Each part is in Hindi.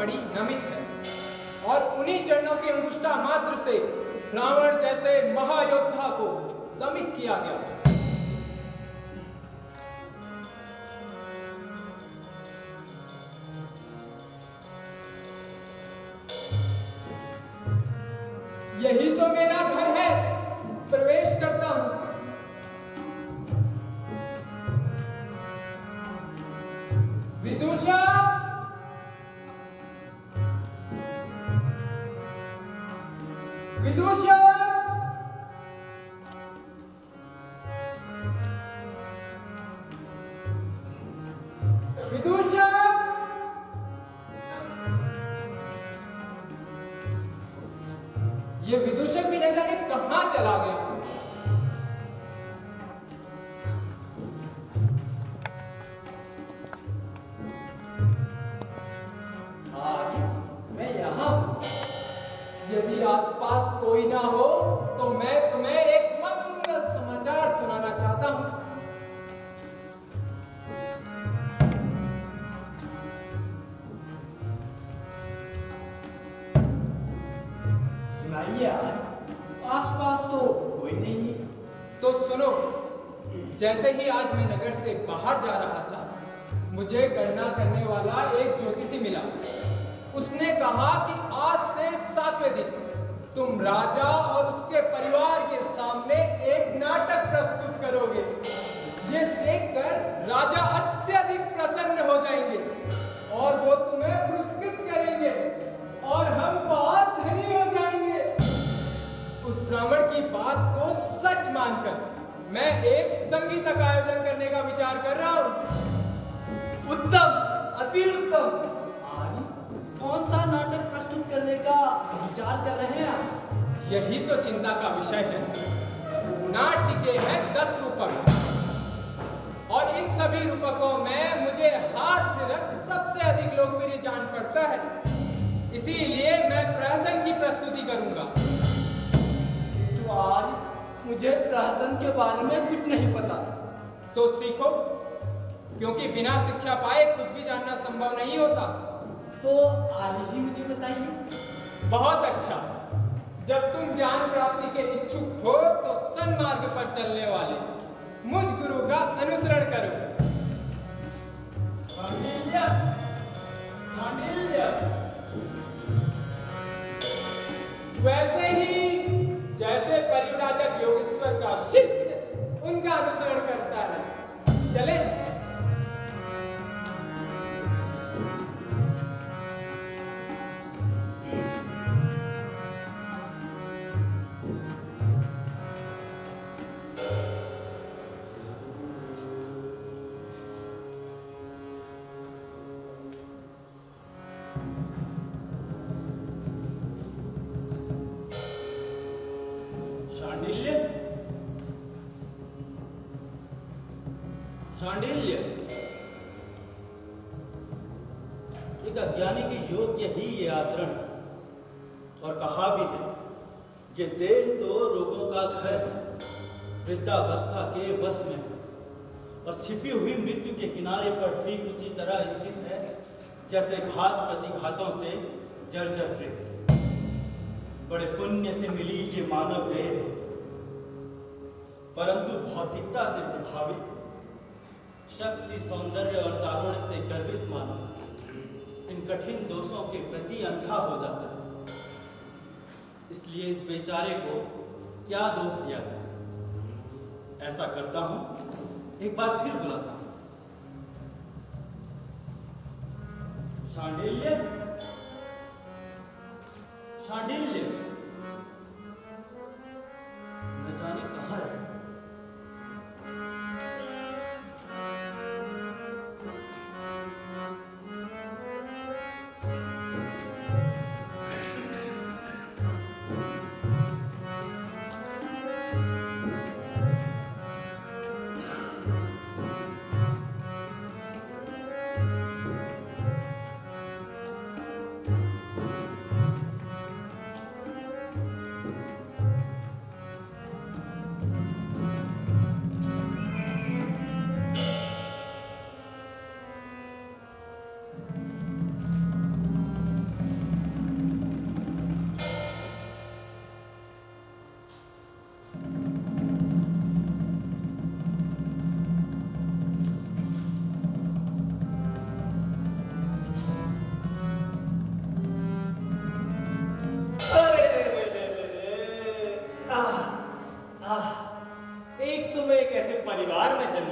मणि नमित है और उन्हीं चरणों की अंगुष्ठा मात्र से रावण जैसे महायोद्धा को दमित किया गया था। यही तो मेरा घर है, प्रवेश करता हूं। विदुषा, विदुषा, विदुषा, ये विदूषक भी न जाने कहां चला गया। मैं यहां हूं। यदि आसपास कोई ना हो तो मैं तुम्हें एक मंगल समाचार सुनाना चाहता हूं। सुनाइए। आसपास तो कोई नहीं है। तो सुनो, जैसे ही आज मैं नगर से बाहर जा रहा था, मुझे गणना करने वाला एक ज्योतिषी मिला। उसने कहा कि आज से 7वें दिन तुम राजा और उसके परिवार के सामने एक नाटक प्रस्तुत करोगे। ये देखकर राजा अत्यधिक प्रसन्न हो जाएंगे और वो तुम्हें पुरस्कृत करेंगे और हम बहुत धनी हो जाएंगे। उस ब्राह्मण की बात को सच मानकर मैं एक संगीत का आयोजन करने का विचार कर रहा हूं। उत्तम, अति उत्तम। कौन सा नाटक प्रस्तुत करने का विचार कर रहे हैं आप? यही तो चिंता का विषय है। नाट्य के हैं 10 रूपक और इन सभी रूपकों में मुझे हास्य रस सबसे अधिक लोकप्रिय जान पड़ता है। इसीलिए मैं प्रहसन की प्रस्तुति करूंगा। तो आज मुझे प्रहसन के बारे में कुछ नहीं पता। तो सीखो, क्योंकि बिना शिक्षा पाए कुछ भी जानना संभव नहीं होता। तो आज ही मुझे बताइए। बहुत अच्छा। जब तुम ज्ञान प्राप्ति के इच्छुक हो तो सन्मार्ग पर चलने वाले मुझ गुरु का अनुसरण करो। शांडिल्य, शांडिल्य। वैसे ही जैसे परिव्राजक योगेश्वर का शिष्य उनका अनुसरण करता है। चले। शांडिल्य, शांडिल्य। एक अज्ञानी के योग्य ही ये आचरण है। और कहा भी है, ये देह तो रोगों का घर है, वृद्धावस्था के वश में है और छिपी हुई मृत्यु के किनारे पर ठीक उसी तरह स्थित है जैसे घात प्रतिघातों से जर्जर वृक्ष। बड़े पुण्य से मिली ये मानव देह है, परंतु भौतिकता से प्रभावित, शक्ति, सौंदर्य और तारुण्य से गर्वित मानव इन कठिन दोषों के प्रति अंधा हो जाता है। इसलिए इस बेचारे को क्या दोष दिया जाए। ऐसा करता हूं, एक बार फिर बुलाता हूं। शांडिल्य, शांडिल्य। न जाने कहां रहे।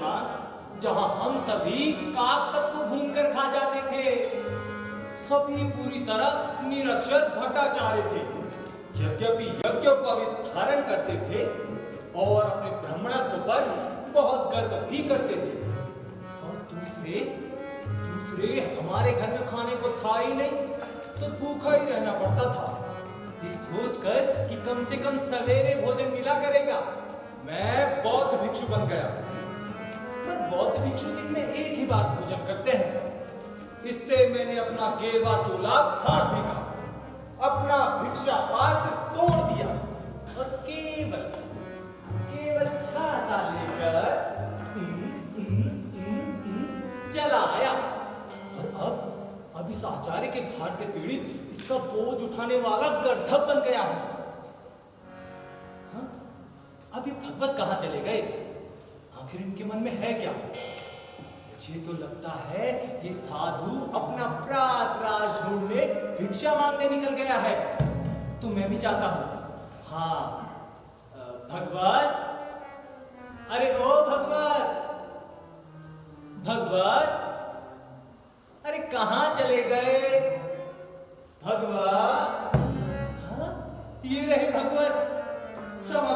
श्रीमान, जहां हम सभी काक तक को भून कर खा जाते थे। सभी पूरी तरह निरक्षर भट्टाचार्य थे। यद्यपि यज्ञोपवीत धारण करते थे और अपने ब्राह्मणत्व पर बहुत गर्व भी करते थे। और दूसरे हमारे घर में खाने को था ही नहीं, तो भूखा ही रहना पड़ता था। ये सोचकर कि कम से कम सवेरे भोजन मिला करेगा, मैं बौद्ध भिक्षु बन गया। पर बौद्ध भिक्षु दिन में एक ही बार भोजन करते हैं। इससे मैंने अपना गेरवा चोला फाड़ फेंका, अपना भिक्षा पात्र तोड़ दिया और केवल छाता लेकर चला आया। और अब इस आचार्य के भार से पीड़ित इसका बोझ उठाने वाला गर्दभ बन गया हूं। हाँ? अब ये भगवत कहां चले गए? आखिर इनके मन में है क्या? मुझे तो लगता है ये साधु अपना प्रातराश ढूंढने भिक्षा मांगने निकल गया है। तो मैं भी जाता हूं। हाँ भगवत, अरे ओ भगवत, अरे कहां चले गए भगवत? हाँ ये रहे भगवत। क्षमा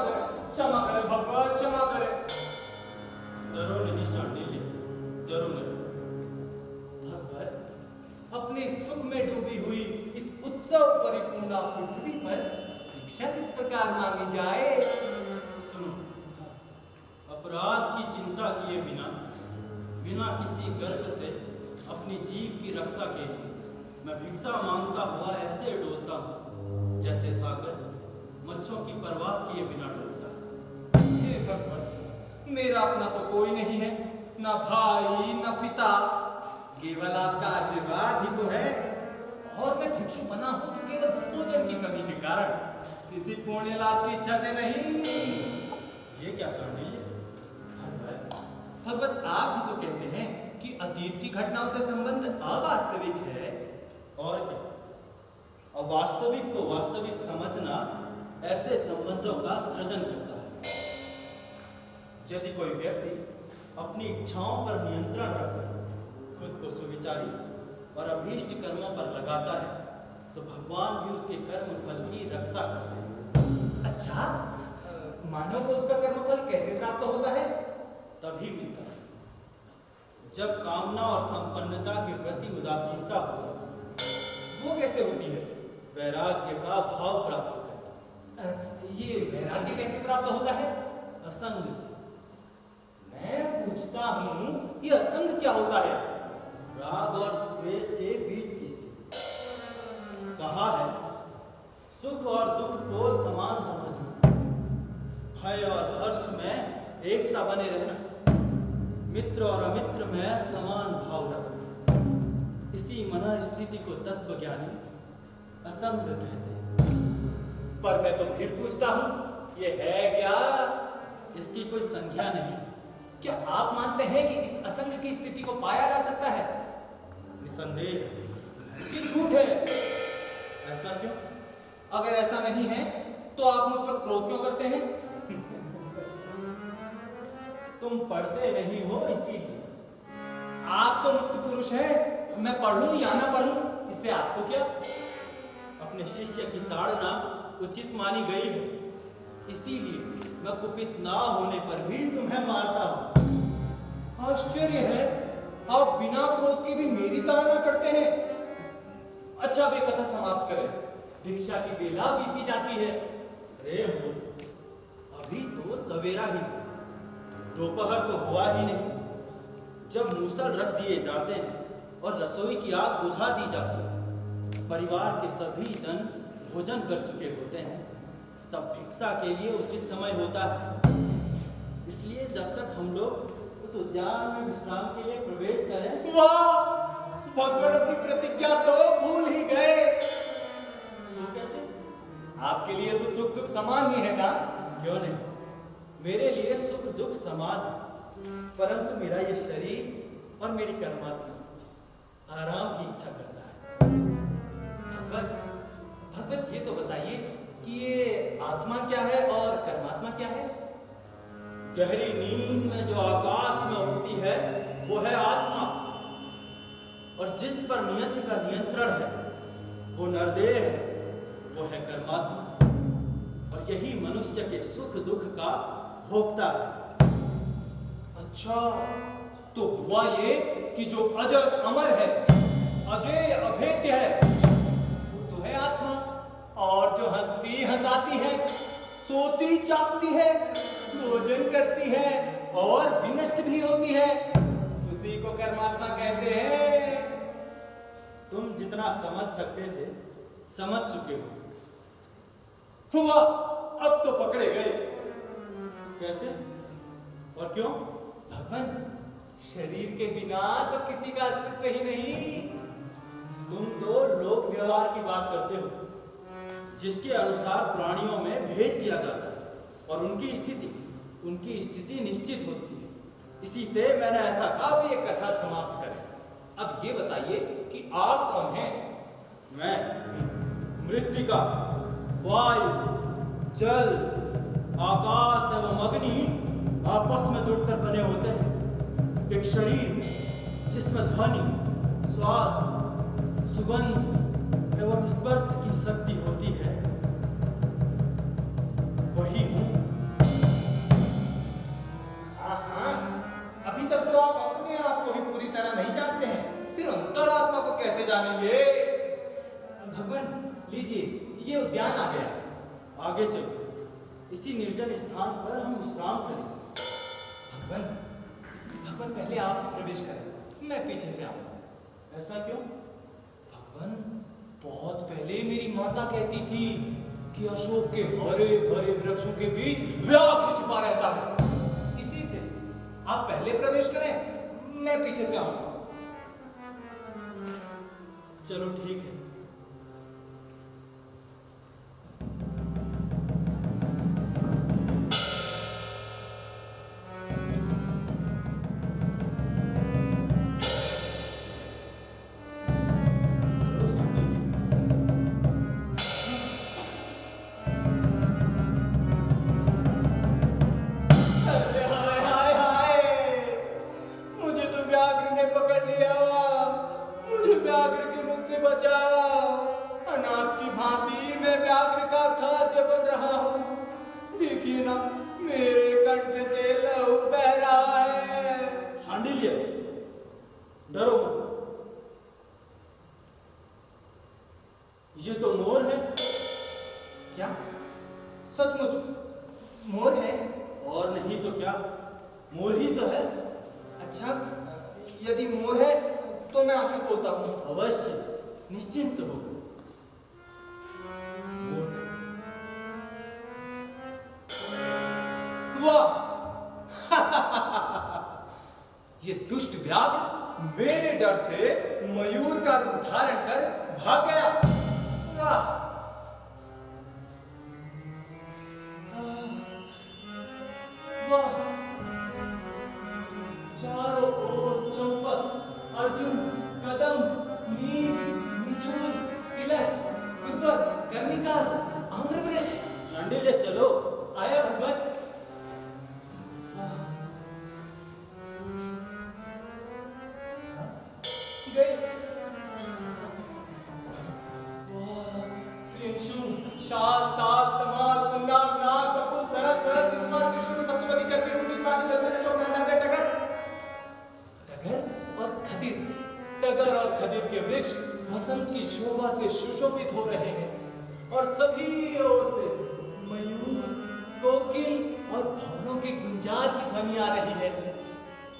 करे भगवत, क्षमा करे। डरो नहीं शांडिल्य, डरो नहीं। भगवत, अपने सुख में डूबी हुई इस उत्सव परिपूर्ण पृथ्वी पर भिक्षा किस प्रकार मांगी जाए? सुनो, अपराध की चिंता किए बिना किसी गर्व से अपनी जीव की रक्षा के लिए मैं भिक्षा मांगता हुआ ऐसे डोलता हूँ जैसे सागर मच्छों की परवाह किए बिना डोलता है। हे भगवत, मेरा अपना तो कोई नहीं है, ना भाई ना पिता, केवल आपका आशीर्वाद ही तो है। और मैं भिक्षु बना हूं तो केवल भोजन की कमी के कारण, किसी पुण्य लाभ की इच्छा से नहीं। ये क्या शांडिल्य? भगवत, आप ही तो कहते हैं कि अतीत की घटनाओं से संबंध अवास्तविक है। और क्या? अवास्तविक को वास्तविक समझना ऐसे संबंधों का सृजन करता है। यदि कोई व्यक्ति अपनी इच्छाओं पर नियंत्रण रखकर खुद को सुविचारी और अभीष्ट कर्मों पर लगाता है, तो भगवान भी उसके कर्म फल की रक्षा करते हैं। अच्छा, मानव को उसका कर्म फल कैसे प्राप्त होता है? तभी मिलता है जब कामना और संपन्नता के प्रति उदासीनता हो जाती। वो कैसे होती है? वैराग्य का भाव प्राप्त करता है। ये वैराग्य कैसे प्राप्त होता है? असंग से। मैं पूछता हूँ, ये असंग क्या होता है? राग और द्वेष के बीच की स्थिति। कहा है सुख और दुख को समान समझना, भय और हर्ष में एक सा बने रहना, मित्र और अमित्र में समान भाव रखना। इसी मन स्थिति को तत्वज्ञानी असंग कहते हैं। पर मैं तो फिर पूछता हूँ, ये है क्या? इसकी कोई संख्या नहीं। क्या आप मानते हैं कि इस असंग की स्थिति को पाया जा सकता है? निसंदेह। ये झूठ है। ऐसा क्यों? अगर ऐसा नहीं है तो आप मुझ पर क्रोध क्यों करते हैं? तुम पढ़ते नहीं हो इसीलिए। आप तो मुक्त पुरुष हैं, मैं पढ़ूं या ना पढ़ूं, इससे आपको क्या? अपने शिष्य की ताड़ना उचित मानी गई है, इसीलिए मैं कुपित ना होने पर भी तुम्हें मारता हूं। आश्चर्य है, आप बिना क्रोध के भी मेरी ताड़ना करते हैं। अच्छा, वे कथा समाप्त करें, भिक्षा की बेला बीती जाती है। अरे मूर्ख, अभी तो सवेरा ही है, दोपहर तो हुआ ही नहीं। जब मूसल रख दिए जाते हैं और रसोई की आग बुझा दी जाती है, परिवार के सभी जन भोजन कर चुके होते हैं, तब भिक्षा के लिए उचित समय होता है। इसलिए जब तक हम लोग उस उद्यान में विश्राम के लिए प्रवेश करें। वाह, भगवान अपनी प्रतिज्ञा तो भूल ही गए। सो कैसे? आपके लिए तो सुख दुख समान ही है ना? क्यों नहीं, मेरे लिए सुख दुख समान है, परंतु मेरा ये शरीर और मेरी कर्मात्मा आराम की इच्छा करता है। भगवत, ये तो बताइए कि ये आत्मा क्या है और कर्मात्मा क्या है? गहरी नींद में जो आकाश में उड़ती है वो है आत्मा, और जिस पर नियति का नियंत्रण है वो नरदेह है, वो है कर्मात्मा, और यही मनुष्य के सुख दुख का भोक्ता है। अच्छा, तो हुआ ये कि जो अजर अमर है, अजय अभेद्य है, वो तो है आत्मा, और जो हंसती हंसाती है, सोती जागती है, भोजन करती है और विनष्ट भी होती है, उसी को कर्मात्मा कहते हैं। तुम जितना समझ सकते थे समझ चुके हो। हुआ, अब तो पकड़े गए। कैसे और क्यों? भगवान, शरीर के बिना तो किसी का अस्तित्व ही नहीं। तुम तो लोक व्यवहार की बात करते हो, जिसके अनुसार प्राणियों में भेद किया जाता है और उनकी स्थिति निश्चित होती है। इसी से मैंने ऐसा कहा। अब ये कथा समाप्त करें। अब ये बताइए कि आप कौन हैं? मैं मृत्तिका, वायु, जल, आकाश एवं अग्नि आपस में जुड़कर बने होते हैं। एक शरीर जिसमें ध्वनि, स्वाद, सुगंध एवं स्पर्श की शक्ति होती है, वही हूं। हाँ, अभी तक तो आप अपने आप को ही पूरी तरह नहीं जानते हैं, फिर अंतरात्मा को कैसे जानेंगे? भगवान, लीजिए, ये उद्यान आ गया है। आगे चलो, इसी निर्जन स्थान पर हम विश्राम करेंगे। भगवान, पहले आप ही प्रवेश करें, मैं पीछे से आऊंगा। ऐसा क्यों? भगवान, बहुत पहले मेरी माता कहती थी कि अशोक के हरे भरे वृक्षों के बीच व्याघ्र छुपा रहता है। इसी से आप पहले प्रवेश करें, मैं पीछे से आऊंगा। चलो ठीक है। ये तो मोर है। क्या सचमुच मोर है? और नहीं तो क्या, मोर ही तो है। अच्छा, यदि मोर है तो मैं आंखें खोलता हूँ। अवश्य, निश्चिंत हो। वाह! ये दुष्ट व्याघ्र मेरे डर से मयूर का रूप धारण कर भाग गया। वाह! वाह! चारों ओर चंपक, अर्जुन, कदम, नीम, निचूल, तिलक, कुकुर, कर्णिका, आम्रवृक्ष। शांडिल्य चलो। आया भगवत। गई। शाल, ताल, तमाल, कुंडाल, नाग, बकुल, सरस, सरस, सिंहमाल, त्रिशूल, सप्तपदी, करवीर, मुंडी, पानी, चंदन, चौक, नंदा, टगर। टगर और खदिर। टगर और खदिर के वृक्ष वसंत की शोभा से सुशोभित हो रहे हैं और सभी ओर से मयूर, कोकिल और भवरों के गुंजार की ध्वनि आ रही है।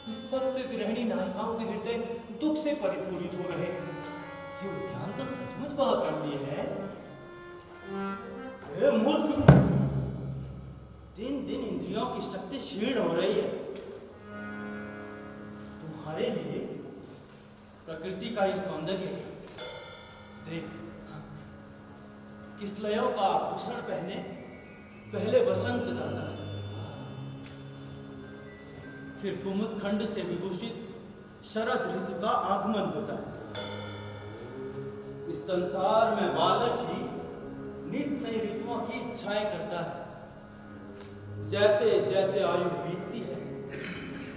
इस सबसे विरहिणी नायिकाओं के हृदय दुख से परिपूरित हो रहे हैं। ये उद्यान तो सचमुच बहुत रमणीय है। मूर्ख, दिन दिन इंद्रियों की शक्ति क्षीण हो रही है। तुम्हारे लिए प्रकृति का ये सौंदर्य है। देख, किसलयों का आभूषण पहने पहले वसंत जाता है, फिर कुमुद खंड से विभूषित शरद ऋतु का आगमन होता है। इस संसार में बालक ही नित्य नई ऋतुओं की इच्छाएं करता है। जैसे जैसे आयु बीतती है,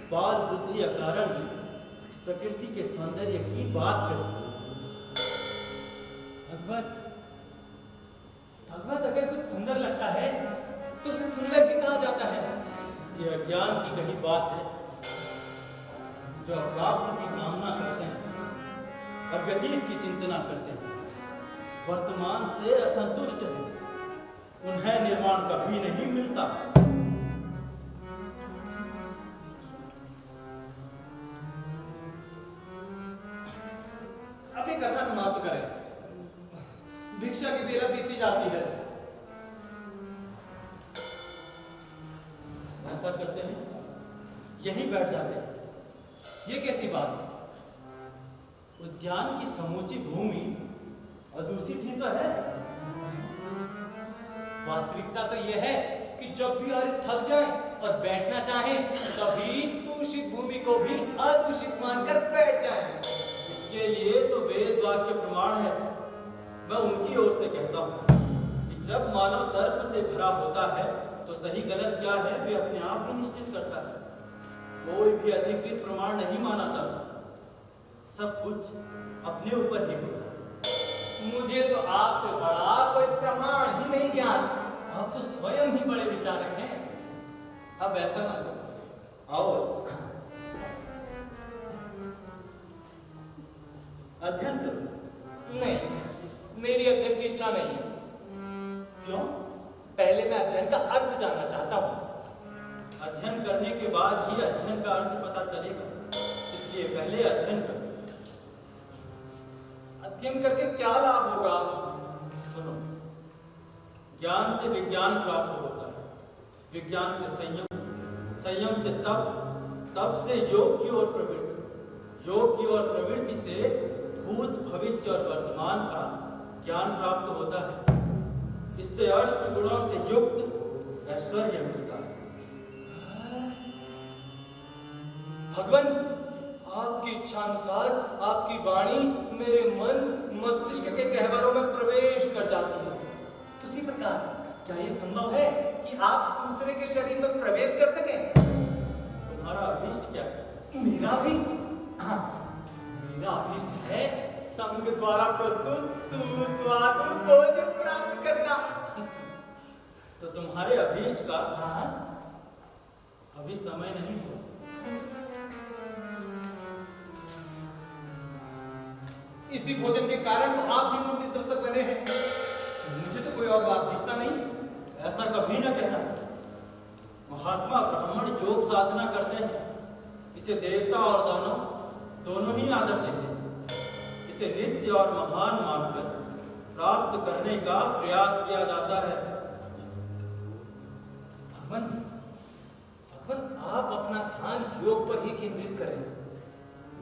बाल बुद्धि अकारण में प्रकृति के सौंदर्य की बात करती है। भगवत अगर कुछ सुंदर लगता है तो उसे सुंदर ही कहा जाता है। ये अज्ञान की कही बात है। जो अप्राप्त की कामना करते हैं और व्यतीत की चिंतना करते हैं, वर्तमान से असंतुष्ट हैं, उन्हें निर्वाण कभी नहीं मिलता। अब ये कथा समाप्त करें। भिक्षा की बेला बीती जाती है। ऐसा करते हैं, यहीं बैठ जाते हैं। ये कैसी बात? उद्यान की समूची भूमि अदूषित ही तो है। वास्तविकता तो यह है कि जब भी आर्य थक जाए और बैठना चाहे, तभी दूषित भूमि को भी अदूषित मानकर बैठ जाए। इसके लिए तो वेद वाक्य प्रमाण है। मैं उनकी ओर से कहता हूँ कि जब मानव तर्क से भरा होता है तो सही गलत क्या है वे अपने आप ही निश्चित करता है। कोई भी अधिकृत प्रमाण नहीं माना जा सकता। सब कुछ अपने ऊपर ही होता है। मुझे तो आपसे बड़ा कोई प्रमाण ही नहीं ज्ञान। आप तो स्वयं ही बड़े विचारक हैं। अब ऐसा ना करो, आओ अध्ययन करो। नहीं, मेरी अध्ययन की इच्छा नहीं है। क्यों? पहले मैं अध्ययन का अर्थ जानना चाहता हूँ। अध्ययन करने के बाद ही अध्ययन का अर्थ पता चलेगा, इसलिए पहले अध्ययन करो। अध्ययन करके क्या लाभ होगा? सुनो, ज्ञान से विज्ञान प्राप्त होता है, विज्ञान से संयम, संयम से तप, तप से योग की ओर प्रवृत्ति, योग की ओर प्रवृत्ति से भूत भविष्य और वर्तमान का ज्ञान प्राप्त होता है। इससे अष्ट गुणों से युक्त ऐश्वर्य मिलता है। भगवान, आपकी इच्छा अनुसार आपकी वाणी मेरे मन मस्तिष्क के गहवरों में प्रवेश कर जाती है। उसी प्रकार क्या यह संभव है कि आप दूसरे के शरीर में प्रवेश कर सकें? तुम्हारा अभीष्ट क्या है? मेरा अभीष्ट? हाँ, मेरा अभीष्ट है संघ द्वारा प्रस्तुत सुस्वादु भोजन प्राप्त करना। तो तुम्हारे अभीष्ट का हाँ, अभी समय नहीं हुआ। इसी भोजन के कारण तो आप भी मुझे दस्तक बने हैं। मुझे तो कोई और बात दिखता नहीं। ऐसा कभी न कहना। महात्मा ब्राह्मण योग साधना करते हैं, इसे देवता और दानव दोनों ही आदर देते हैं। इसे नित्य और महान मानकर प्राप्त करने का प्रयास किया जाता है। भगवान, आप अपना ध्यान योग पर ही केंद्रित करें।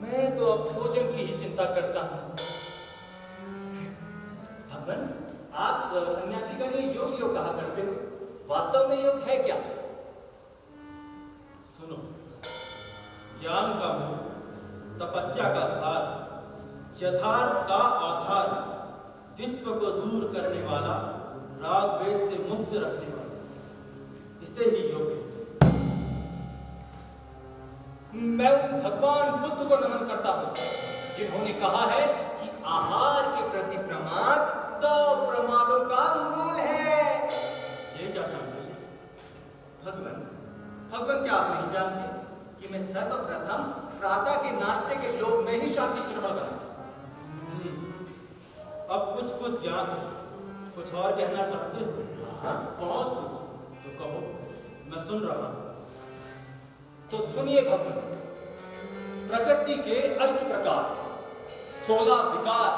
मैं तो अब भोजन की ही चिंता करता हूँ। भगवान, आप सन्यासी का लिए योग योग कहा करते हो। वास्तव में योग है क्या? सुनो, ज्ञान का मूल, तपस्या का सार, यथार्थ का आधार, द्वित्व को दूर करने वाला, राग वेद से मुक्त रखने वाला, इसे ही योग कहते हैं। मैं उन भगवान बुद्ध को नमन करता हूँ जिन्होंने कहा है कि आहार के प्रति प्रमाद सब प्रमादों का मूल है। ये क्या समझे? भगवान, क्या आप नहीं जानते कि मैं सर्वप्रथम प्रातः के नाश्ते के लोभ में ही शांति श्रवण करा। अब कुछ ज्ञान है, कुछ और कहना चाहते हो? हाँ, बहुत कुछ। तो कहो, मैं सुन रहा हूं। तो सुनिए भगवान, प्रकृति के 8 प्रकार, 16 विकार,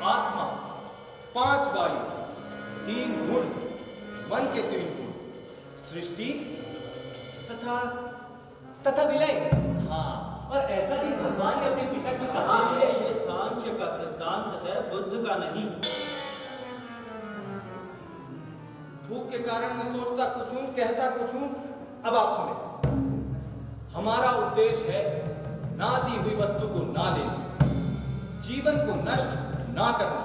आत्मा, 5 वायु, 3 गुण, मन के 3 गुण, सृष्टि तथा विलय। हाँ, और ऐसा भी भगवान ने अपने पिता में कहा है। ये सांख्य का सिद्धांत है, बुद्ध का नहीं। भूख के कारण मैं सोचता कुछ हूं, कहता कुछ हूं। अब आप सुने, हमारा उद्देश्य है ना दी हुई वस्तु को ना लेना, जीवन को नष्ट ना करना,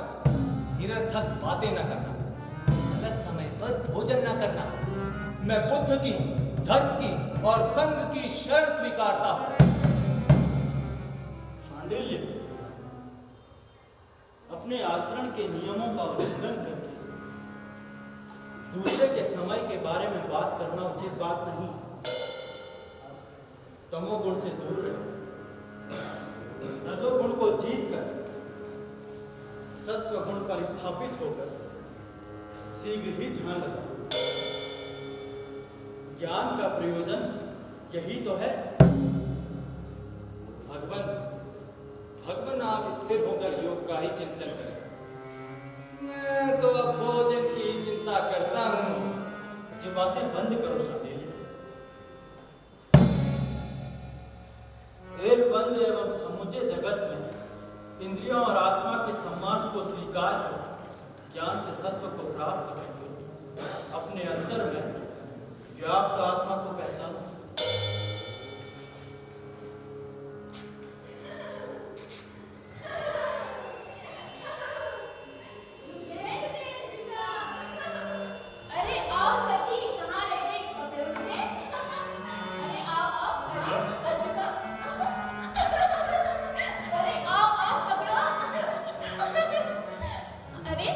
निरर्थक बातें ना करना, गलत समय पर भोजन ना करना, मैं बुद्ध की, धर्म की और संघ की शरण स्वीकारता हूं। शांडिल्य, अपने आचरण के नियमों का उल्लंघन करके दूसरे के समय के बारे में बात करना उचित बात नहीं। तमोगुण से दूर रहे, रजोगुण को जीत कर सत्व गुण पर स्थापित होकर शीघ्र ही ध्यान रखो। ज्ञान का प्रयोजन यही तो है। भगवान आप स्थिर होकर योग का ही चिंतन करें। मैं तो अब भोजन की चिंता करता हूं। ये बातें बंद करो शांडिल्य। देह बंद एवं समूचे जगत में इंद्रियों और आत्मा के सम्मान को स्वीकार कर ज्ञान से सत्व को प्राप्त करके अपने अंतर में व्याप्त आत्मा को पहचानो। अरे आओ सखी, कहाँ रह गई? पकड़ो मुझे। अरे आओ आओ, अरे अजूबा। अरे आओ आओ, पकड़ो। अरे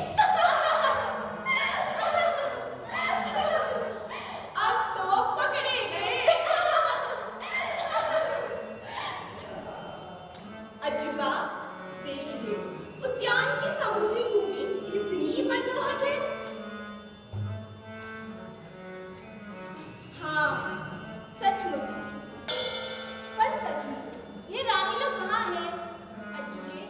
अब तो पकड़े गए। अजूबा, देखिए, उद्यान की समूची भूमि कितनी मनमोहक है। हाँ, सचमुच। पर सखी, ये रानी लोग कहाँ हैं? अज्जुके,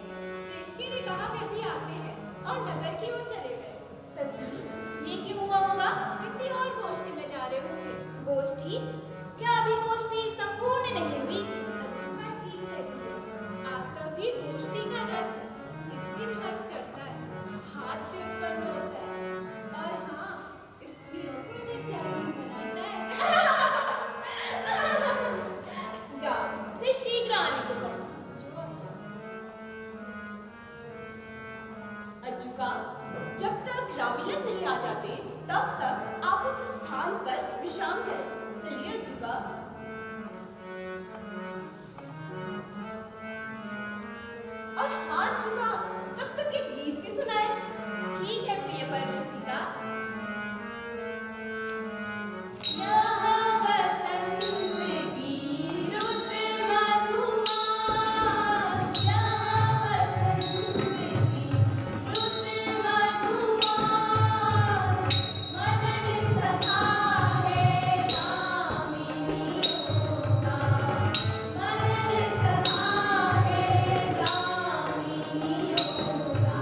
श्रेष्ठी ने कहा वे भी आते हैं और नगर की ओर चले गए। सखी, ये क्यों हुआ होगा? किसी और गोष्ठी में जा रहे होंगे। गोष्ठी? क्या अभी गोष्ठी संपूर्ण नहीं हुई? अज्जुका ठीक कहती है। आसव भी गोष्ठी का रस है। इससे मन चढ़ता है, हास्य उत्पन्न होता है और हाँ, स्त्रियों को निर्जारी बनाता है। जाओ, उसे शीघ्र आने को कहो। अज्जुका, जब तक रामिलन नहीं आ जाते तब तक आप इस स्थान पर विश्राम करें। चलिए अज्जुका। और हाँ अज्जुका, तब तक एक गीत भी सुनाए। ठीक है प्रिय परमथिका। यहाँ बसंत की रुत मधुमास, यहाँ बसंत की रुत मधुमास, मदन सखा है दामिनियों का, मदन सखा है दामिनियों का।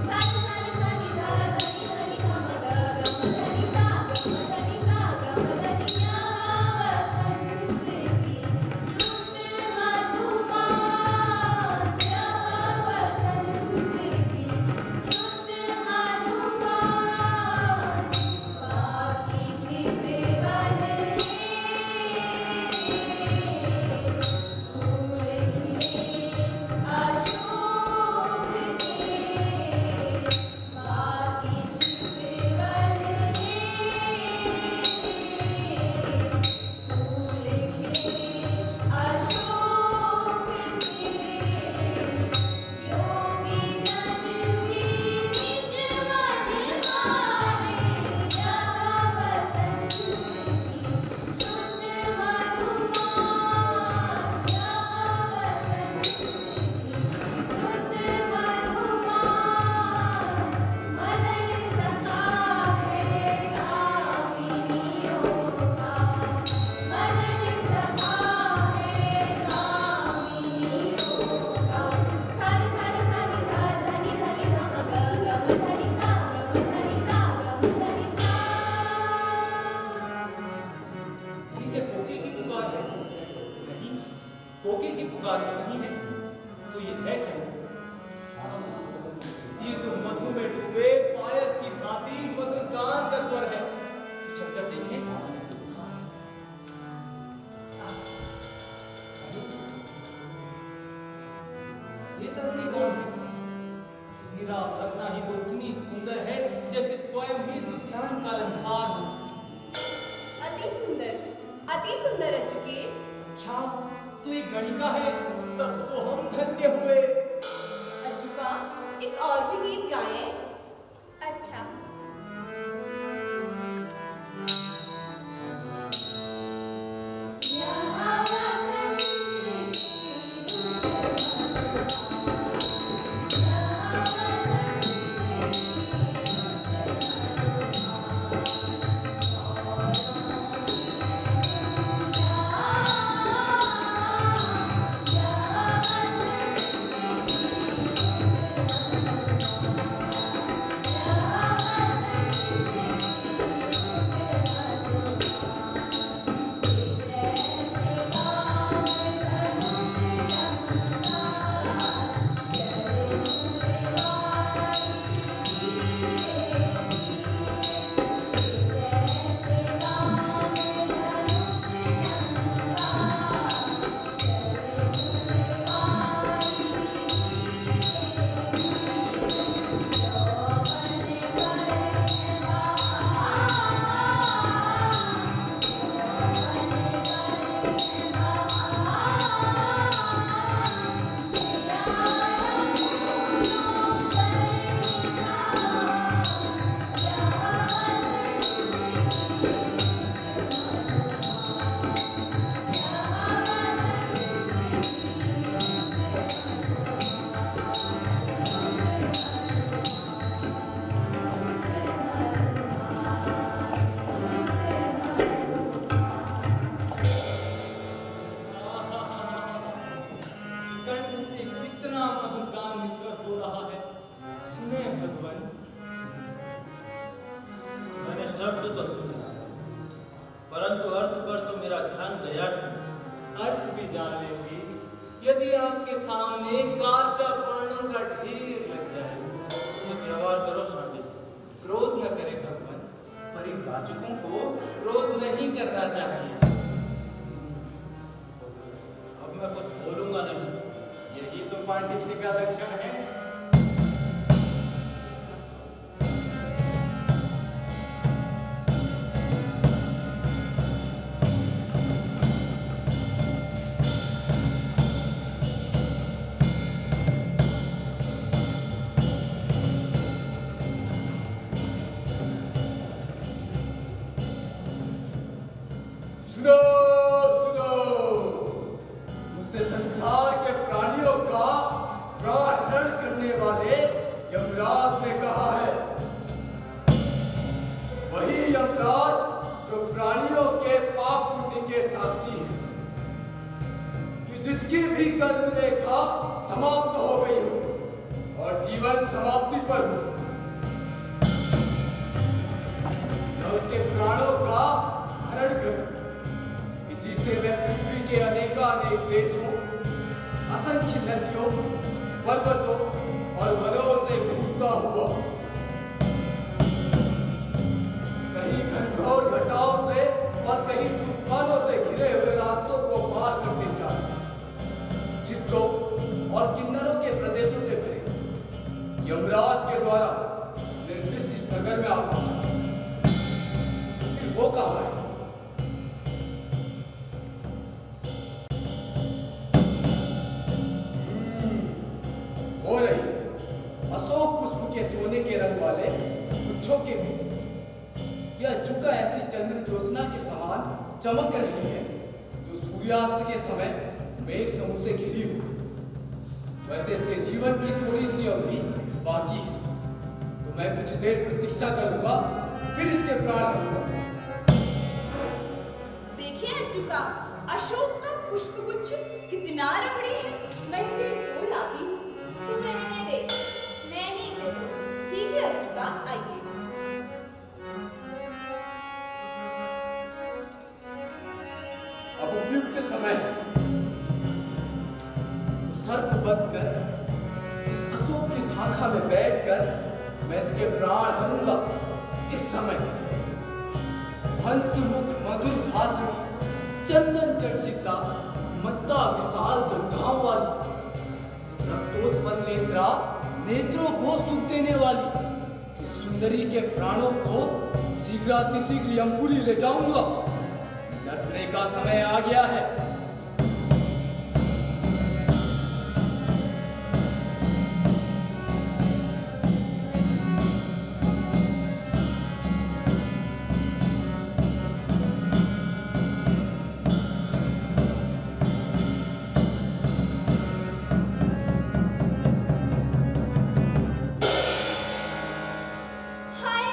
सानी सानी सानी धा धनी धनी धा मद गम धनी सा गम धनी सा गम धनी। यहाँ बसंत की रुत मधुमास, यहाँ बसंत की रुत मधुमास, बाकी छिपे वन है, फूल खिले अशोक के, बाकी छिपे वन है, फूल खिले अशोक के। योगी जन भी निज मन हारे, यहाँ बसंत की शुद्ध मधुमास, यहाँ बसंत की शुद्ध मधुमास, मदन सखा है दामिनियों का, मदन सखा है दामिनियों का। सानी सानी सानी धा धनी धनी धा मग गम धनी सा गम धनी सा गम धनी सा। उनके कोकिल की पुकार है? नहीं, कोकिल की पुकार तो नहीं है। तो ये है क्या? ये तो मधु में डूबे पायस की भांति मधुर गान का स्वर है। तो चलकर देखें। ये तरुणी कौन है? निरा भरना ही वो इतनी सुंदर है जैसे स्वयं ही इस उद्यान का अलंकार हो। अति सुंदर अचुके। अच्छा, तो ये गणिका है, तब तो हम धन्य हुए। अचुका, एक और भी गीत गाएं। अच्छा। शब्द तो सुना, परंतु अर्थ पर तो मेरा ध्यान गया ही। अर्थ भी जान लेंगी यदि आपके सामने कार्य वर्णों का ढेर लग जाए। तो व्यवहार करो शांति। क्रोध न करे भगवान, परिव्राजकों को क्रोध नहीं करना चाहिए। अब मैं कुछ बोलूंगा नहीं। यही तो पांडित्य का लक्षण है। सुनो सुनो, मुझसे संसार के प्राणियों का प्राण हरण करने वाले यमराज ने कहा है। वही यमराज जो प्राणियों के पाप पुण्य के साक्षी है, कि जिसकी भी कर्म रेखा समाप्त हो गई हो और जीवन समाप्ति पर हो, मैं उसके प्राणों का हरण करूं। इसी से मैं पृथ्वी के अनेकानेक देशों, असंख्य नदियों, पर्वतों और वनों से घूमता हुआ कहीं घनघोर घटाओं से और कहीं तूफानों से घिरे हुए रास्तों को पार करते जाता, सिद्धों और किन्नरों के प्रदेशों से भरे यमराज के द्वारा निर्दिष्ट इस नगर में आ पहुंचा। फिर वो कहा है, हो रही अशोक पुष्प के सोने के रंग वाले गुच्छों के बीच यह झुका ऐसी चंद्र ज्योत्सना के समान चमक रही है जो सूर्यास्त के समय मेघ समूह से घिरी हो। वैसे इसके जीवन की थोड़ी सी अवधि बाकी है, तो मैं कुछ देर प्रतीक्षा करूंगा, फिर इसके प्राण लूंगा। देखिए अचुका, अशोक का पुष्पगुच्छ कितना रमणीय है। मैं इसे तोड़ लाती हूँ। तू रहने दे, मैं ही इसे दूँ। ठीक है अचुका, आइए। अब उपयुक्त समय है, तो सर्प बनकर इस अशोक की शाखा में बैठकर मैं इसके प्राण हरूंगा। इस समय हंसमुख मधुर भाषणी, चंदन चर्चिता, मत्ता विशाल जंघाओं वाली, रक्तोत्पन्न नेत्रा, नेत्रों को सुख देने वाली इस सुंदरी के प्राणों को शीघ्रातिशीघ्र यमपुरी ले जाऊंगा। डसने का समय आ गया है। हाय,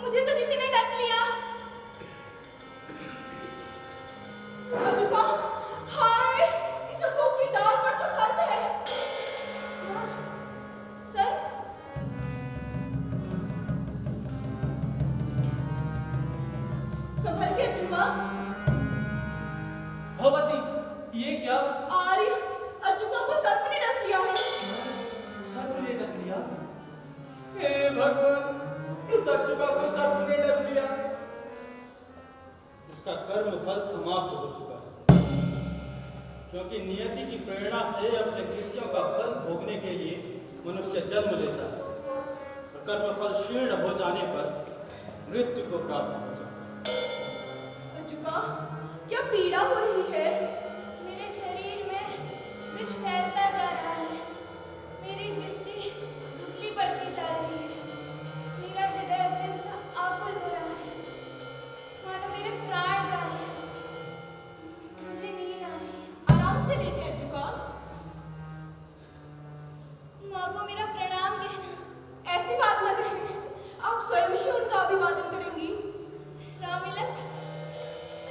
मुझे तो किसी ने डस लिया। अजुका, हाय, इस अशोक की डाल पर तो सर्प है। हाँ, सर्प। संभल के अजुका। भगवती, ये क्या? आर्य, अजुका को सर्प ने डस लिया है। सर्प ने डस लिया? हे भगवान, इस अचुका को सर्प ने डस लिया। उसका कर्म फल समाप्त हो चुका है, क्योंकि नियति की प्रेरणा से अपने कृत्यों का फल भोगने के लिए मनुष्य जन्म लेता है और कर्म फल क्षीण हो जाने पर मृत्यु को प्राप्त हो जाता है। अजुका, क्या पीड़ा हो रही है? मेरे शरीर में विष फैलता जा रहा है। मेरी दृष्टि धुंधली पड़ती जा रही है। मेरा हृदय अत्यंत आकुल हो रहा है, मानो मेरे प्राण जा रहे हैं। मुझे नींद आ रही है। आराम से लेटे अजुका। माँ को मेरा प्रणाम कहना। ऐसी बात न कहें, आप स्वयं ही उनका अभिवादन करेंगी। रामिलक,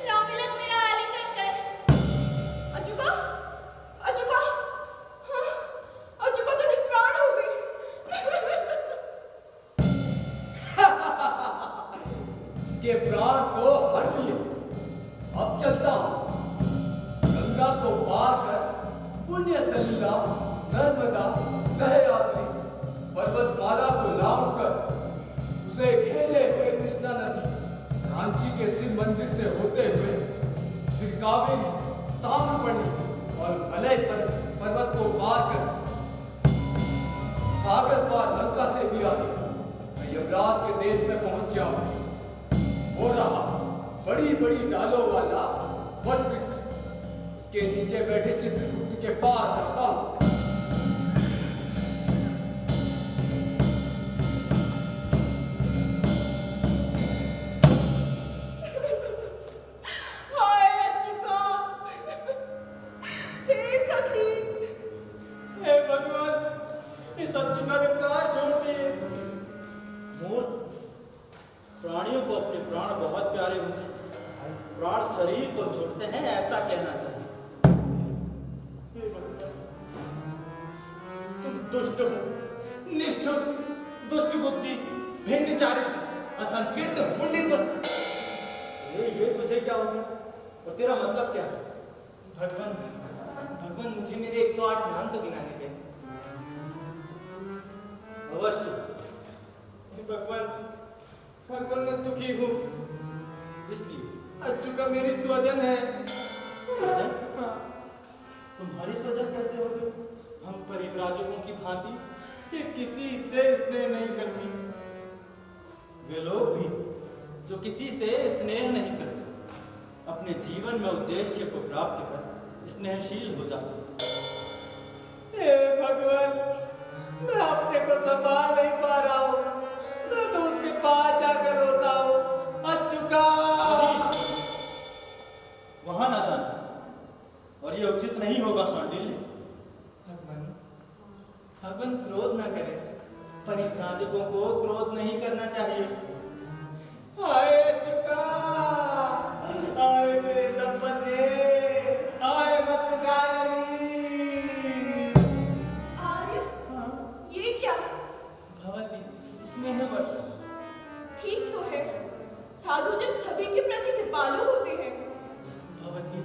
रामिलक मेरा आलिंगन कर। अजुका, अजुका, हाँ, अजुका तो निष्प्राण हो गई। इसके प्राण को हर लिए अब चलता हूं। गंगा को पार कर पुण्य सलिला नर्मदा सहयात्री पर्वतमाला को लांघ कर उसे घेरे हुए कृष्णा नदी रांची के शिव मंदिर से होते हुए फिर कावेरी, ताम्रपर्णी और मलय पर्वत को पार कर सागर पार लंका से भी आगे मैं यमराज के देश में पहुंच गया हूं। हो रहा बड़ी बड़ी डालों वाला वट वृक्ष, उसके नीचे बैठे चित्रगुप्त के पास जाता हूं। हाय अजुका, हे सखी। हे भगवान, इस अचुका के प्राण छोड़ दिए। मूर्ख, प्राणियों को अपने प्राण बहुत प्यारे होते हैं। प्राण शरीर को छोड़ते हैं, ऐसा कहना चाहिए। हे भगवान, तुम दुष्ट हो, निष्ठुर, दुष्ट बुद्धि, भिन्न चारित्र, असंस्कृत, मुंडित वस्तु। ये तुझे क्या हो गया और तेरा मतलब क्या है? भगवान, भगवान मुझे मेरे 108 नाम तो गिनाने दें। अवश्य। हे भगवान, भगवान मैं दुखी हूँ। इसलिए अचुका मेरी स्वजन है। स्वजन? हाँ, तुम्हारी स्वजन कैसे हो गई? हम परिव्राजकों की भांति ये किसी से स्नेह नहीं करती। वे लोग भी जो किसी से स्नेह नहीं करते, अपने जीवन में उद्देश्य को प्राप्त कर स्नेहशील हो जाते हैं। हे भगवान, मैं अपने को संभाल नहीं पा रहा हूँ। मैं तो उसके पास जाकर रोता हूँ। अचुका! वहां ना जाना, और ये उचित नहीं होगा शांडिल्य। भगवान, भगवान क्रोध ना करें। परिव्राजकों को क्रोध नहीं करना चाहिए। हाय अचुका! हाय मेरे संपन्ने! हाय मधुगायनी! आर्य, हाँ, ये क्या? भवती स्नेहवश। ठीक तो है, साधुजन सभी के प्रति कृपालु होते हैं। भवती,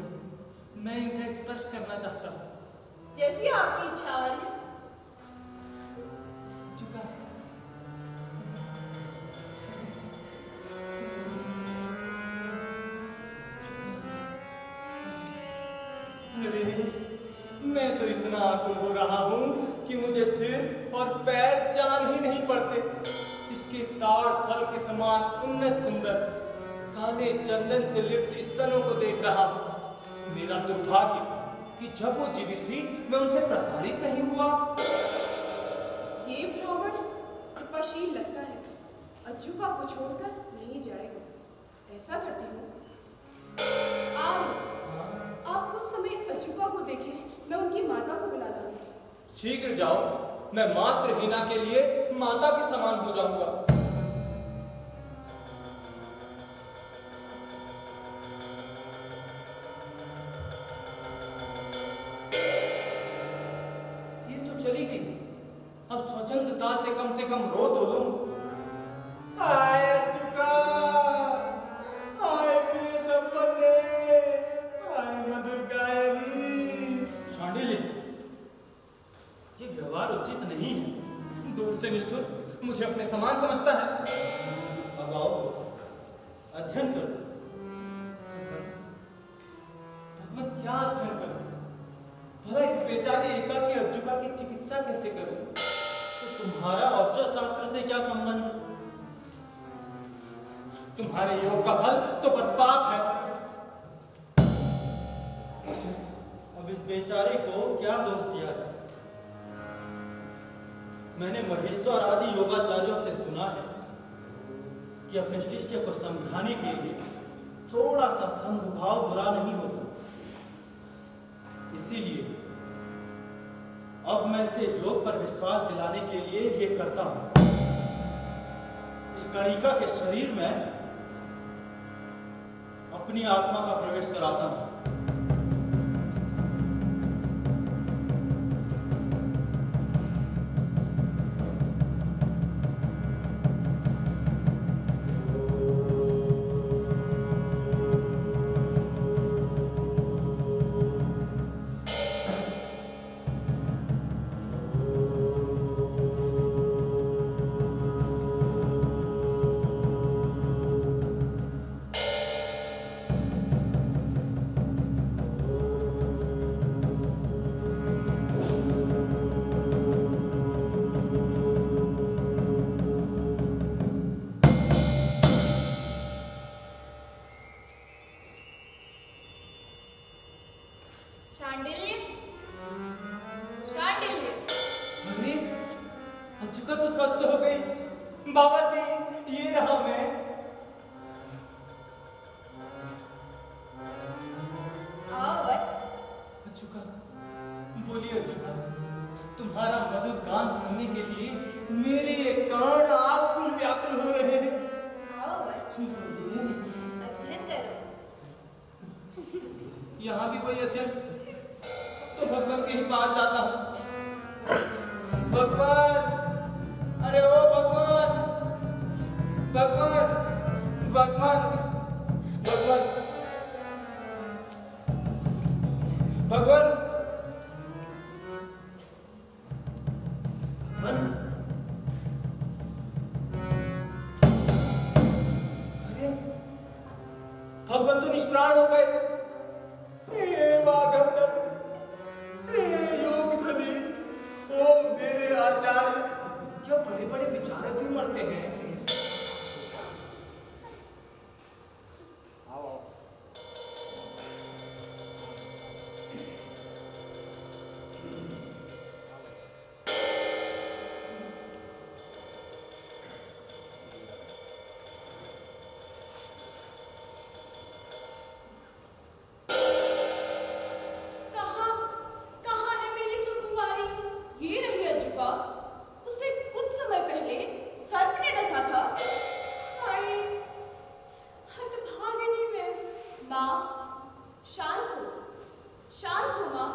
मैं इनका स्पर्श करना चाहता हूँ। जैसी आपकी इच्छा आर्य। चुका। अरे, मैं तो इतना आकुल हो रहा हूँ कि मुझे सिर और पैर जान ही नहीं पड़ते। इसके ताड़ फल के समान उन्नत सुंदर काले चंदन से लिप्त स्तनों को देख रहा हूं। मेरा दुर्भाग्य कि जब वो जीवित थी मैं उनसे प्रताड़ित नहीं हुआ। ये ब्राह्मण कृपाशील लगता है, अज्जुका को छोड़कर नहीं जाएगा। ऐसा करती हूँ, आप कुछ समय अज्जुका को देखें, मैं उनकी माता को बुला लाऊंगी। शीघ्र जाओ, मैं मातृहीना के लिए माता के समान हो जाऊंगा। ये तो चली गई, अब स्वच्छंदता से कम रो तो लूं। हाय अज्जुका, हाय प्रिय संपन्ने, हाय मधुर गायनी। शांडिल्य, ये व्यवहार उचित नहीं है। दूर से निष्ठुर, मुझे अपने समान समझता है। अब आओ, अध्ययन करो। मैं क्या अध्ययन करूं? भला इस बेचारी एकाकी अज्जुका की चिकित्सा कैसे करूं? तो तुम्हारा औषध शास्त्र से क्या संबंध? तुम्हारे योग का फल तो बस पाप है। अब इस बेचारे को क्या दोष दिया जाए? मैंने महेश्वर आदि योगाचार्यों से सुना है कि अपने शिष्य को समझाने के लिए थोड़ा सा संघभाव बुरा नहीं होता। इसीलिए अब मैं इसे योग पर विश्वास दिलाने के लिए ये करता हूं। इस गणिका के शरीर में अपनी आत्मा का प्रवेश कराता हूं। शांडिल्य, शांडिल्य। अरे अज्जुका तो स्वस्थ हो गई। बाबा जी, ये रहा मैं। आओ वत्स। अज्जुका, बोलिए अज्जुका, तुम्हारा मधुर गान सुनने के लिए मेरे कान आकुल व्याकुल हो रहे हैं। आओ वत्स, बोलिए। अध्ययन करो। यहाँ भी वही अध्ययन, तो भगवान के ही पास जाता हूँ। भगवान, अरे ओ भगवान, भगवान, भगवान, भगवान, भगवान, अरे भगवान तो निष्प्राण हो गए। हे वागवदत्त, हे योगधनी, ओ मेरे आचार्य, क्या बड़े बड़े विचारक भी मरते हैं। कहाँ है मेरी सुकुमारी? ये रही अज्जुका, उसे कुछ समय पहले सर्प ने डसा था। हाय, हतभागिनी मैं। माँ, शांत हो माँ।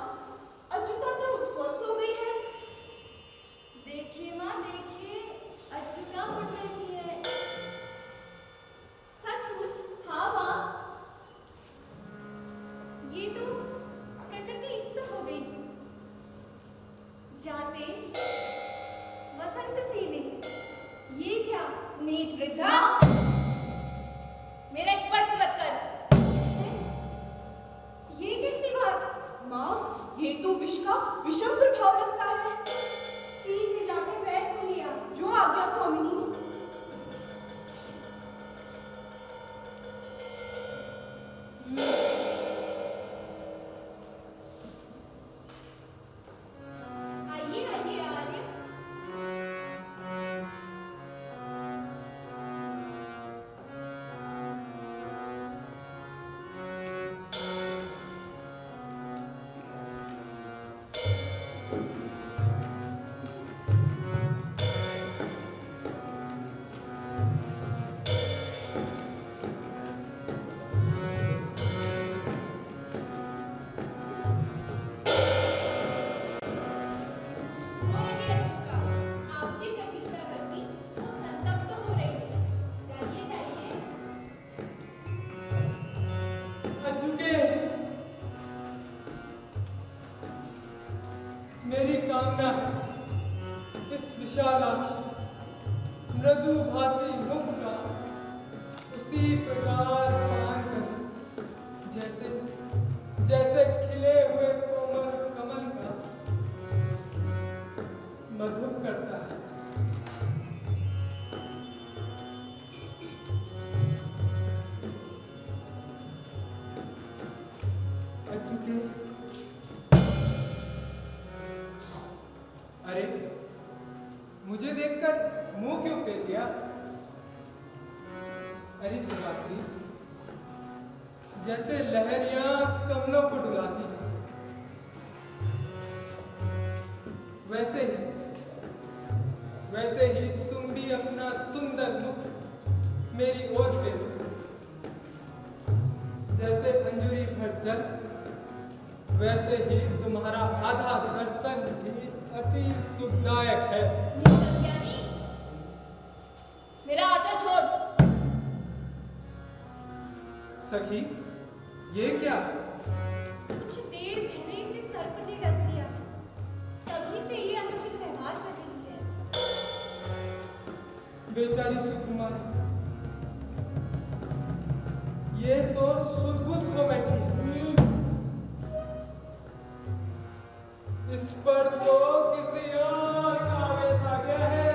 अज्जुका तो स्वस्थ हो गई है। देखिए माँ, देखिए, अज्जुका उठ बैठी है। सचमुच? हाँ माँ। ये तो प्रकृति स्तब्ध हो गई। जाते वसंत सी ने। ये क्या नीच वृद्धा? मेरा स्पर्श मत कर। ये कैसी बात? माँ, ये तो विष का विषम प्रभाव लगता है। सीधे जाके पैर को लिया। जो आज्ञा स्वामिनी। मांगना है इस विशालाक्षी मृदुभाषी मुख का उसी प्रकार पान कर जैसे जैसे खिले हुए कोमल कमल का मधुर करता है। अचूके अरे मुझे देखकर मुंह क्यों फेर दिया? अरे सुगात्री जैसे लहरियां कमलों को डुलाती हैं वैसे ही तुम भी अपना सुंदर मुख मेरी ओर फेरो। जैसे अंजुरी भर जल वैसे ही तुम्हारा आधा दर्शन भी अति सुखदायक है। अज्ञानी, मेरा आंचल छोड़। सखी ये क्या? कुछ देर पहले इसे सर्प ने डस दिया था, तभी से ये अनुचित व्यवहार कर रही है। बेचारी सुकुमारी, ये तो सुध-बुध खो बैठी है। इस पर तो किसी और का आवेश आ गया है।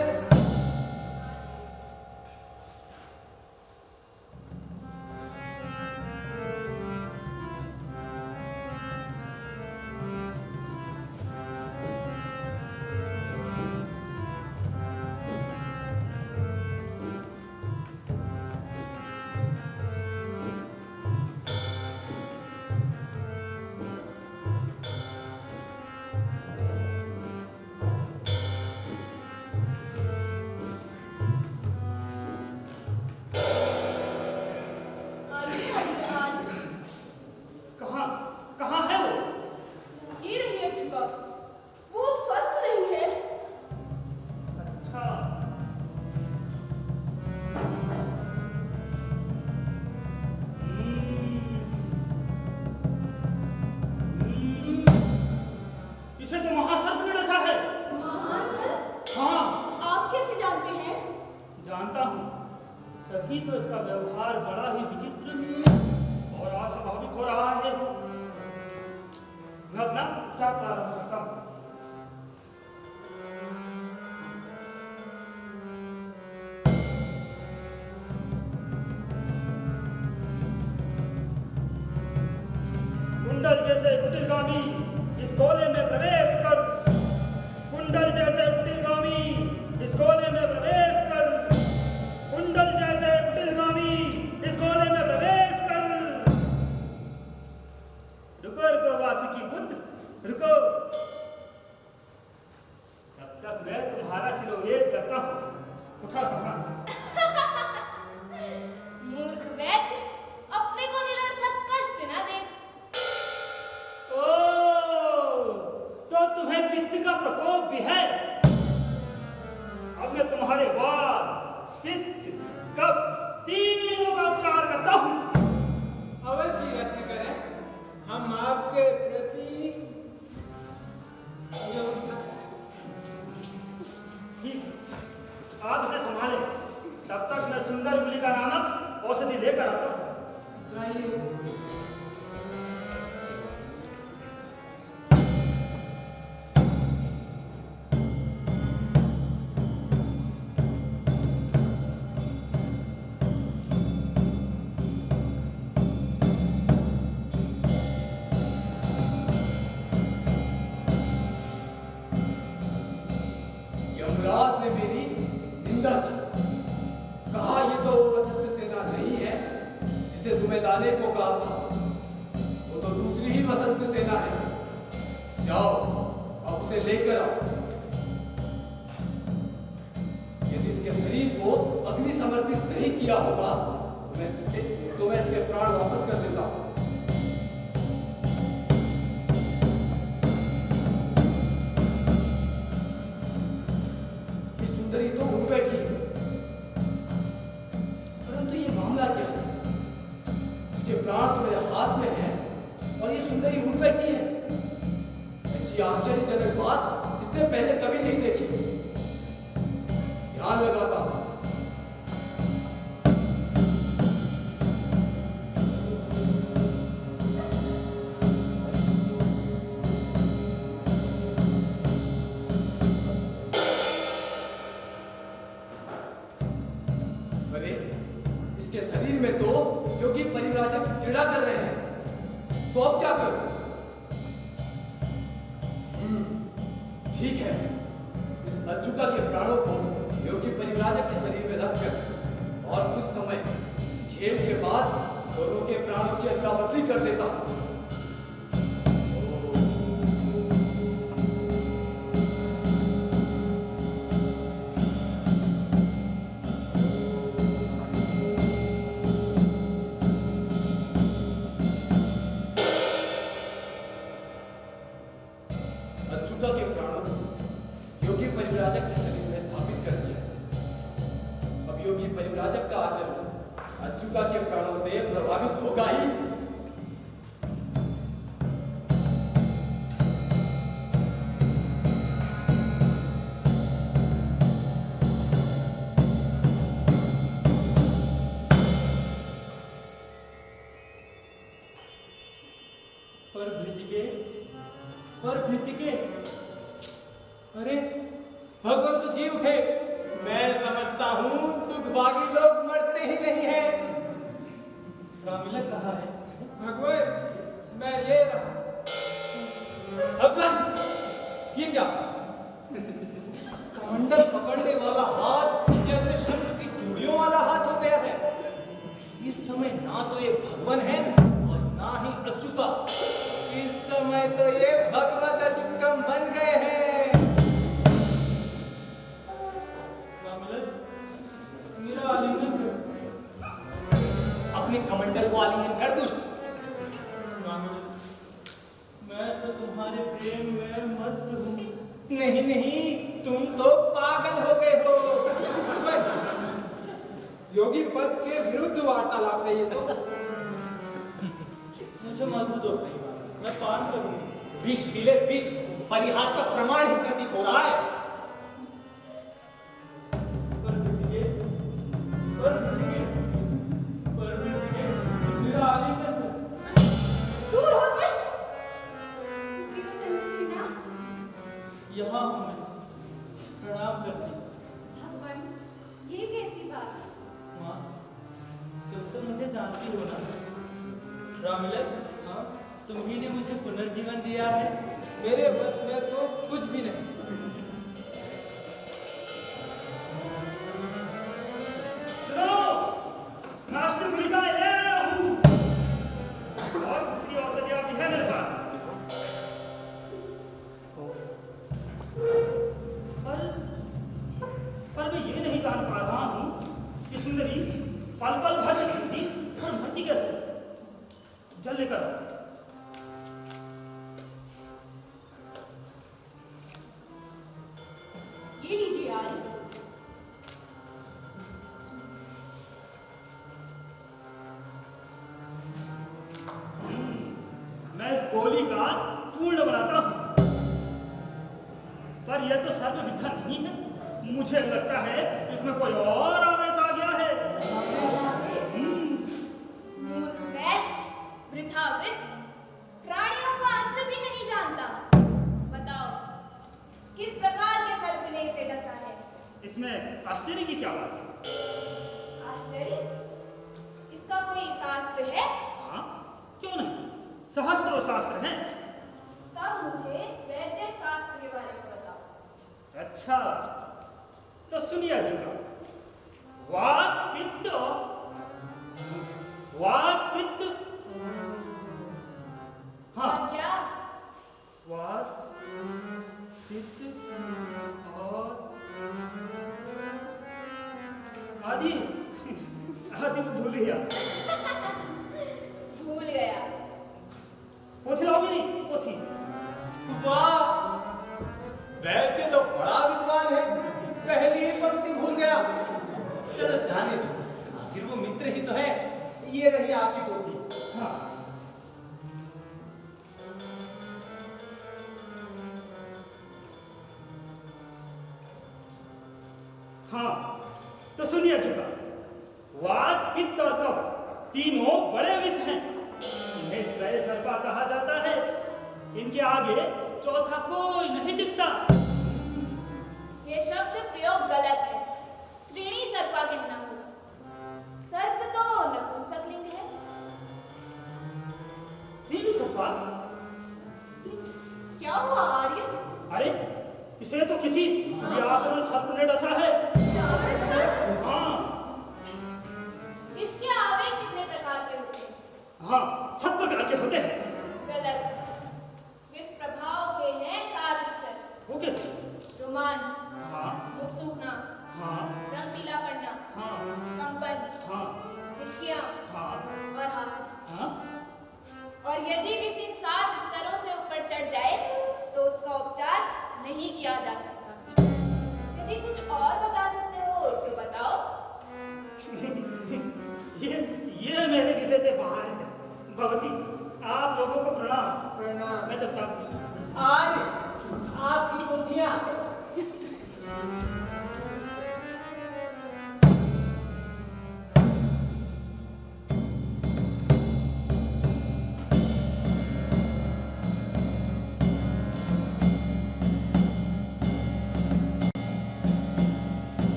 जानता हूँ, तभी तो इसका व्यवहार बड़ा ही विचित्र और अस्वाभाविक हो रहा है। मैं अपना क्या प्रारंभ करता हूँ। कुंडल जैसे कुटिलगामी इस गोले में प्रवेश कर। कुंडल जैसे कुटिलगामी इस गोले में प्रवेश कर। कुंडल जैसे कुटिलगामी इस गोले में प्रवेश कर। रुको रुको वासुकी बुद्ध रुको। तब तक मैं तुम्हारा शिरोवेद करता हूँ। उठा कहा। मूर्ख वैद्य, अपने को निरर्थक कष्ट न दे। तो तुम्हें पित्त का प्रकोप भी है। अब मैं तुम्हारे वात, पित्त, कफ तीनों का उपचार करता हूँ। अवश्य यत्न करें, हम आपके प्रति ठीक, आप इसे संभालें। तब तक मैं सुंदर गुलिका नामक औषधि लेकर आता हूँ। जाइए। यमराज ने मेरी निंदा की, कहा ये तो वसंत सेना नहीं है जिसे तुम्हें लाने को कहा था, वो तो दूसरी ही वसंत सेना है। जाओ अब उसे लेकर आओ। यदि इसके शरीर को अग्नि समर्पित नहीं किया होगा तो मैं इसके प्राण वापस कर देता हूं। सुंदरी तो उठ बैठी है, परंतु ये मामला क्या है? इसके प्राण तो मेरे हाथ में है और ये सुंदरी उठ बैठी है। ऐसी आश्चर्यजनक बात इस इससे पहले कभी नहीं देखी। ध्यान लगाता हूं। अरे, इसके शरीर में तो योगी परिव्राजक क्रीड़ा कर रहे हैं, तो अब क्या करूं? ठीक है, इस अज्जुका के प्राणों को योगी परिव्राजक के शरीर में रखकर और कुछ समय इस खेल के बाद दोनों के प्राणों की अदला बदली कर देता हूं। अज्जुका के प्राणों को योगी परिव्राजक के शरीर में स्थापित कर दिया। अब योगी परिव्राजक का आचरण अज्जुका के प्राणों से प्रभावित होगा ही। पर भृतिके अरे भगवान तो जी उठे। मैं समझता हूँ दुर्भागी लोग मरते ही नहीं हैं। रामिलक कहाँ है? भगवान मैं ये रहा। भगवान ये क्या? कमंडल पकड़ने वाला हाथ जैसे शंख की चूड़ियों वाला हाथ हो गया है। इस समय ना तो ये भगवान है और ना ही अच्युता। इस समय तो ये भगवत अच्युतम बन गए हैं। रामिलक मेरा आलिंगन कर। अपने कमंडल को आलिंगन कर दुष्ट। रामिलक मैं तो तुम्हारे प्रेम में मत हूँ। नहीं नहीं, तुम तो पागल हो गए हो। योगी पद के विरुद्ध वार्तालाप है ये तो। मुझे मधु दो भाई, मैं पान करूँ। विष पीले विष परिहास का प्रमाण ही प्रतीत हो रहा है। पर भृतिके मेरा आलिंगन कर। दूर हो दुष्ट। पुत्री वसंत सेना, यहाँ हूँ मैं, प्रणाम करती। भगवान ये कैसी बात? माँ तुम तो मुझे जानती हो ना। रामिलक हाँ, तुम ही ने मुझे पुनर्जीवन दिया है। मेरे बस में तो कुछ भी नहीं। सुनो, राष्ट्र गुलिका ले आया हूँ और दूसरी औषधियाँ भी है मेरे पास। पर मैं ये नहीं जान पा रहा हूँ कि सुंदरी पल पल भर में जीती और मरती कैसे? जल लेकर आओ। ये लीजिए आली। मैं इस गोली का चूर्ण बनाता हूँ, पर यह तो सर्व विद्या नहीं है। मुझे लगता है इसमें कोई और आवेश आ गया है। मूर्ख वैद्य, वृथावृत, प्राणियों का अंत भी नहीं जानता। बताओ किस प्रकार के सर्प ने इसे डसा है? इसमें आश्चर्य की क्या बात है? आश्चर्य? इसका कोई शास्त्र है? हाँ, क्यों नहीं? सहस्त्रों शास्त्र हैं। तब मुझे वैद्य शास्त्र के बारे में बताओ। अच्छा, तो सुनिए अज्जुका। वात पित्त हाँ, और क्या? वात पित्त और आदि आदि में भूल गया। भूल गया। पोथी लाओ मेरी पोथी। वाह, वैद्य तो बड़ा विद्वान है। पहली ही पंक्ति भूल गया। चलो जाने दो, आखिर वो मित्र ही तो है। ये रही आपकी पोथी। हाँ, सुनिए अज्जुका, वात, पित्त और कफ तीनों बड़े विष हैं। इन्हें त्रय सर्पा कहा जाता है। इनके आगे चौथा कोई नहीं टिकता। ये शब्द प्रयोग गलत है। त्रीणी सर्पा कहना होगा। सर्प तो नपुंसक लिंग है। त्रीणी सर्पा? क्या हुआ आर्य? अरे इसे तो किसी व्याकरण सर्प ने डसा है। हाँ इसके आवेग कितने प्रकार के होते हैं? हाँ, सब प्रकार के होते हैं। गलत। विष प्रभाव के हैं 7 स्तर। वो कैसे? रोमांच, हाँ मुख सूखना, हाँ रंग पीला पड़ना, हाँ कंपन, हाँ हिचकियां हाँ और हाफी। हाँ। और यदि विष इन 7 स्तरों से ऊपर चढ़ जाए तो उसका उपचार नहीं किया जा सकता। यदि कुछ और बता सकते हो तो बताओ। ये मेरे विषय से बाहर है। भगवती, आप लोगों को प्रणाम। प्रणाम। मैं चलता हूँ। आज आपकी पोथियां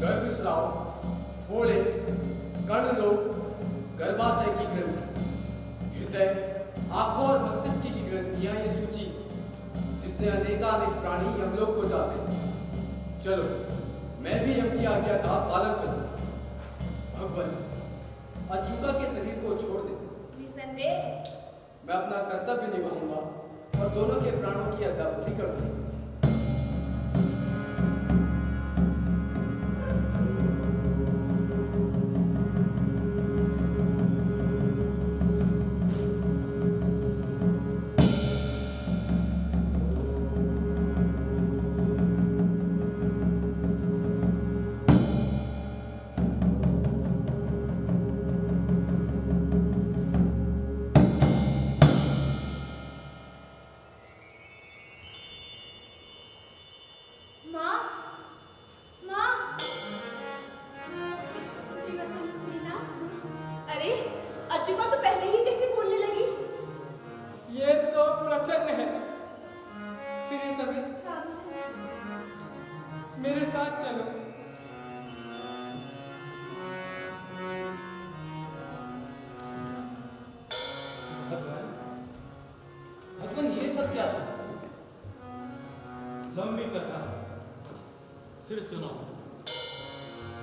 गर्भस्राव, फोड़े, कर्ण रोग, गर्भाशय की ग्रंथि, हृदय, आंखों और मस्तिष्क की ग्रंथियां ये सूची जिससे अनेकानेक प्राणी यमलोक को जाते हैं। चलो मैं भी यम की आज्ञा का पालन करूं। भगवान अज्जुका के शरीर को छोड़ दे। निसंदेह मैं अपना कर्तव्य निभाऊंगा और दोनों के प्राणों की अदलाबदली कर दूंगा। माँ, माँ, त्रिवसन सेना। अरे अज्जुका तो पहले ही जैसे बोलने लगी। ये तो प्रसन्न है। प्रिय कबीर, मेरे साथ चलो। भगवान, भगवान ये सब क्या था? लंबी कथा है। फिर सुनो।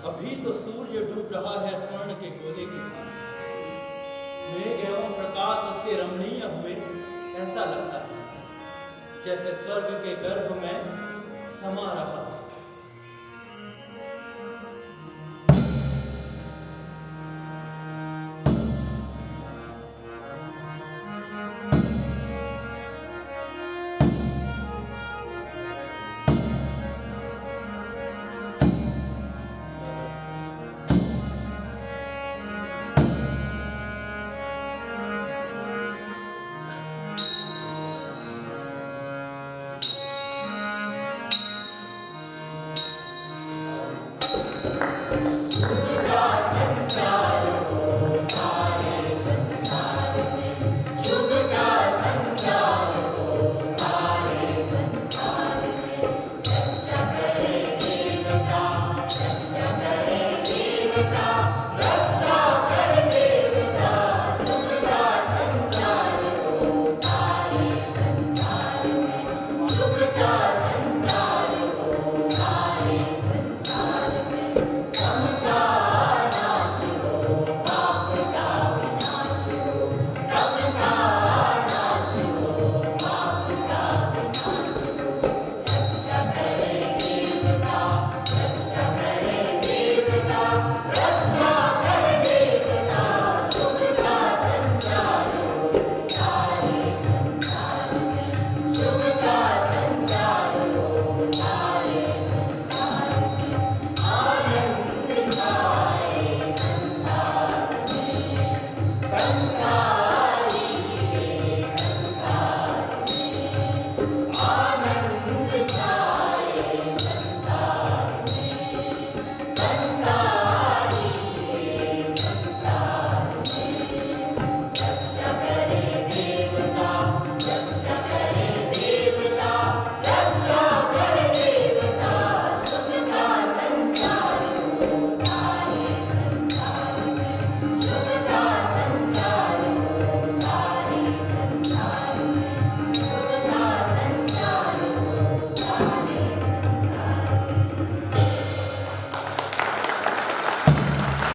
अभी तो सूर्य डूब रहा है स्वर्ण के गोले के साथ। मेघ एवं प्रकाश उसके रमणीय हुए ऐसा लगता है जैसे स्वर्ग के गर्भ में समा रहा हो। रक्षा करे देवता,